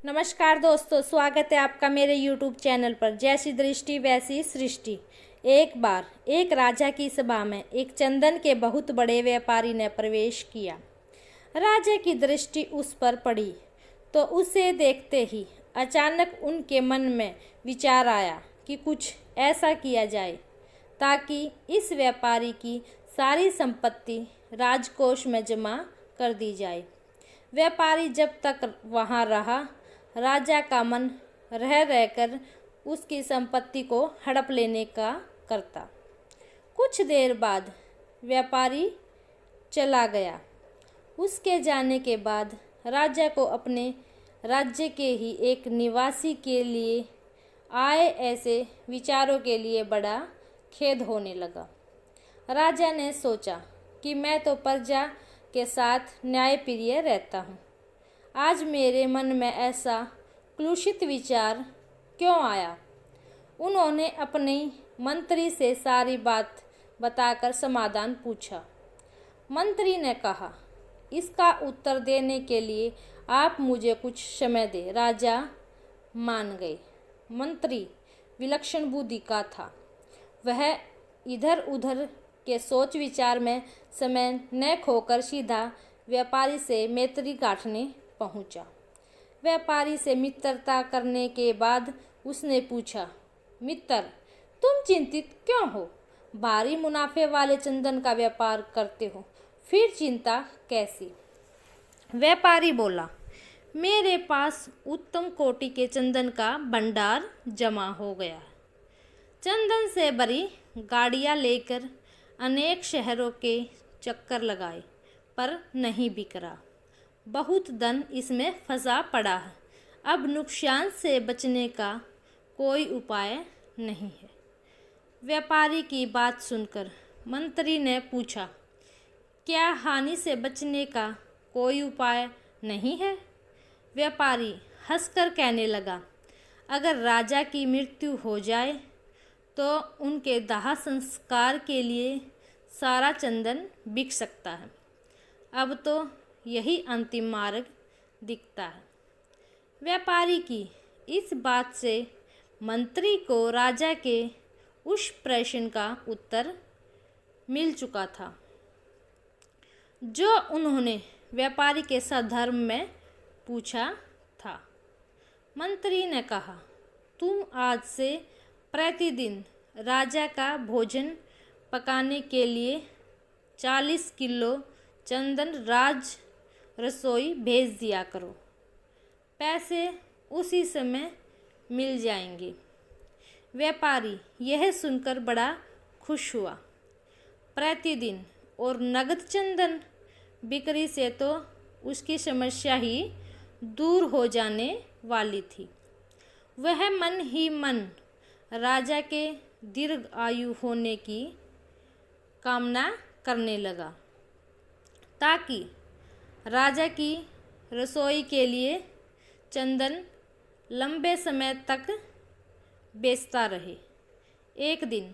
नमस्कार दोस्तों, स्वागत है आपका मेरे YouTube चैनल पर। जैसी दृष्टि वैसी सृष्टि। एक बार एक राजा की सभा में एक चंदन के बहुत बड़े व्यापारी ने प्रवेश किया। राजा की दृष्टि उस पर पड़ी तो उसे देखते ही अचानक उनके मन में विचार आया कि कुछ ऐसा किया जाए ताकि इस व्यापारी की सारी संपत्ति राजकोष में जमा कर दी जाए। व्यापारी जब तक वहाँ रहा, राजा का मन रह रहकर उसकी संपत्ति को हड़प लेने का करता। कुछ देर बाद व्यापारी चला गया। उसके जाने के बाद राजा को अपने राज्य के ही एक निवासी के लिए आए ऐसे विचारों के लिए बड़ा खेद होने लगा। राजा ने सोचा कि मैं तो प्रजा के साथ न्यायप्रिय रहता हूँ, आज मेरे मन में ऐसा क्लुषित विचार क्यों आया। उन्होंने अपने मंत्री से सारी बात बताकर समाधान पूछा। मंत्री ने कहा, इसका उत्तर देने के लिए आप मुझे कुछ समय दें। राजा मान गए। मंत्री विलक्षण बुद्धि का था। वह इधर उधर के सोच विचार में समय न खोकर सीधा व्यापारी से मैत्री गांठने पहुंचा। व्यापारी से मित्रता करने के बाद उसने पूछा, मित्र, तुम चिंतित क्यों हो? भारी मुनाफे वाले चंदन का व्यापार करते हो, फिर चिंता कैसी? व्यापारी बोला, मेरे पास उत्तम कोटि के चंदन का भंडार जमा हो गया। चंदन से भरी गाड़ियां लेकर अनेक शहरों के चक्कर लगाए, पर नहीं बिक रहा। बहुत धन इसमें फंसा पड़ा है। अब नुकसान से बचने का कोई उपाय नहीं है। व्यापारी की बात सुनकर मंत्री ने पूछा, क्या हानि से बचने का कोई उपाय नहीं है? व्यापारी हंसकर कहने लगा, अगर राजा की मृत्यु हो जाए तो उनके दाह संस्कार के लिए सारा चंदन बिक सकता है। अब तो यही अंतिम मार्ग दिखता है। व्यापारी की इस बात से मंत्री को राजा के उस प्रश्न का उत्तर मिल चुका था जो उन्होंने व्यापारी के सधर्म में पूछा था। मंत्री ने कहा, तुम आज से प्रतिदिन राजा का भोजन पकाने के लिए 40 किलो चंदन राज रसोई भेज दिया करो। पैसे उसी समय मिल जाएंगे। व्यापारी यह सुनकर बड़ा खुश हुआ। प्रतिदिन और नगद चंदन बिक्री से तो उसकी समस्या ही दूर हो जाने वाली थी। वह मन ही मन राजा के दीर्घ आयु होने की कामना करने लगा ताकि राजा की रसोई के लिए चंदन लंबे समय तक बेचता रहे। एक दिन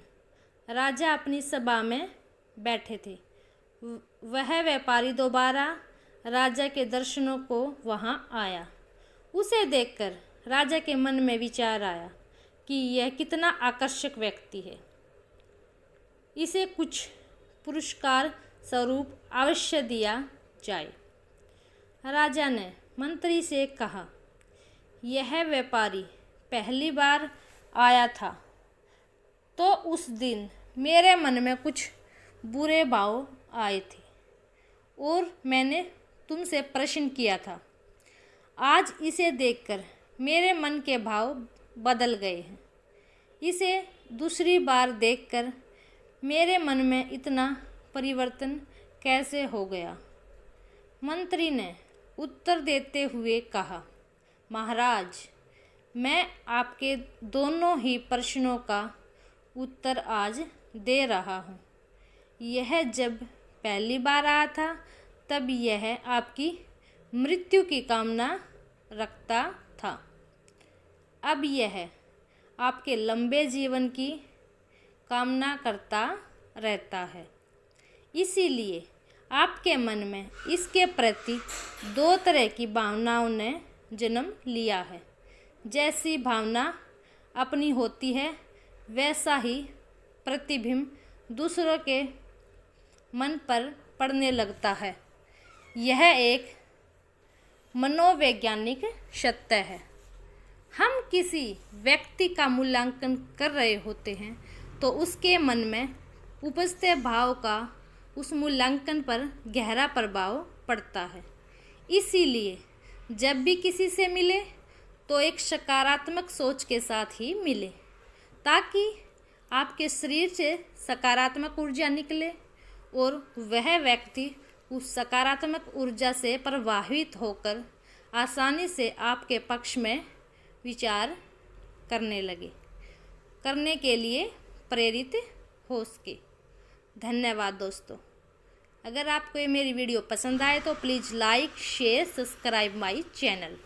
राजा अपनी सभा में बैठे थे। वह व्यापारी दोबारा राजा के दर्शनों को वहां आया। उसे देखकर राजा के मन में विचार आया कि यह कितना आकर्षक व्यक्ति है। इसे कुछ पुरस्कार स्वरूप अवश्य दिया जाए। राजा ने मंत्री से कहा, यह व्यापारी पहली बार आया था तो उस दिन मेरे मन में कुछ बुरे भाव आए थे और मैंने तुमसे प्रश्न किया था। आज इसे देखकर मेरे मन के भाव बदल गए हैं। इसे दूसरी बार देखकर मेरे मन में इतना परिवर्तन कैसे हो गया? मंत्री ने उत्तर देते हुए कहा, महाराज, मैं आपके दोनों ही प्रश्नों का उत्तर आज दे रहा हूँ। यह जब पहली बार आया था तब यह आपकी मृत्यु की कामना रखता था। अब यह आपके लंबे जीवन की कामना करता रहता है। इसीलिए आपके मन में इसके प्रति दो तरह की भावनाओं ने जन्म लिया है। जैसी भावना अपनी होती है वैसा ही प्रतिबिंब दूसरों के मन पर पड़ने लगता है। यह एक मनोवैज्ञानिक सत्य है। हम किसी व्यक्ति का मूल्यांकन कर रहे होते हैं तो उसके मन में उपजते भाव का उस मूल्यांकन पर गहरा प्रभाव पड़ता है। इसीलिए जब भी किसी से मिले तो एक सकारात्मक सोच के साथ ही मिले, ताकि आपके शरीर से सकारात्मक ऊर्जा निकले और वह व्यक्ति उस सकारात्मक ऊर्जा से प्रभावित होकर आसानी से आपके पक्ष में विचार करने के लिए प्रेरित हो सके। धन्यवाद दोस्तों। अगर आपको ये मेरी वीडियो पसंद आए तो please like share subscribe my channel.